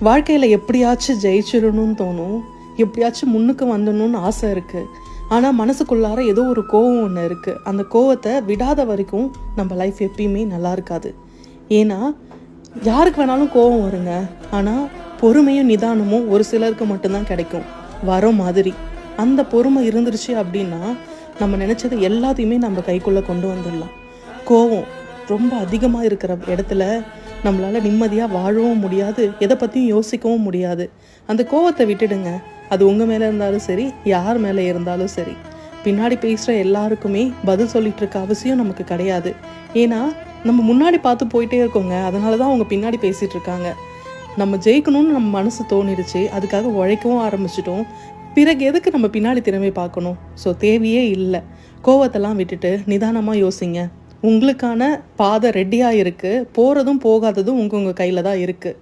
வாழ்க்கையில் எப்படியாச்சும் ஜெயிச்சிடணும்னு தோணும், எப்படியாச்சும் முன்னுக்கு வந்துடணும்னு ஆசை இருக்குது. ஆனால் மனசுக்குள்ளார ஏதோ ஒரு கோவம் ஒன்று இருக்குது. அந்த கோவத்தை விடாத வரைக்கும் நம்ம லைஃப் எப்பயுமே நல்லா இருக்காது. ஏன்னா யாருக்கு வேணாலும் கோவம் வருங்க. ஆனால் பொறுமையும் நிதானமும் ஒரு சிலருக்கு மட்டும்தான் கிடைக்கும், வர மாதிரி. அந்த பொறுமை இருந்துருச்சு அப்படின்னா நம்ம நினச்சது எல்லாத்தையுமே நம்ம கைக்குள்ளே கொண்டு வந்துடலாம். கோவம் ரொம்ப அதிகமாக இருக்கிற இடத்துல நம்மளால் நிம்மதியாக வாழவும் முடியாது, எதை பற்றியும் யோசிக்கவும் முடியாது. அந்த கோவத்தை விட்டுடுங்க. அது உங்கள் மேலே இருந்தாலும் சரி, யார் மேலே இருந்தாலும் சரி. பின்னாடி பேசுகிற எல்லாருக்குமே பதில் சொல்லிட்டு இருக்க அவசியம் நமக்கு கிடையாது. ஏன்னா நம்ம முன்னாடி பார்த்து போயிட்டே இருக்கோங்க, அதனால தான் அவங்க பின்னாடி பேசிகிட்டு இருக்காங்க. நம்ம ஜெயிக்கணும்னு நம்ம மனசு தோணிடுச்சு, அதுக்காக உழைக்கவும் ஆரம்பிச்சிட்டோம். பிறகு எதுக்கு நம்ம பின்னாடி திறமை பார்க்கணும்? ஸோ தேவையே இல்லை. கோவத்தெல்லாம் விட்டுட்டு நிதானமாக யோசிங்க. உங்களுக்கான பாதை ரெடியாக இருக்குது. போகிறதும் போகாததும் உங்கள் கையில் தான் இருக்குது.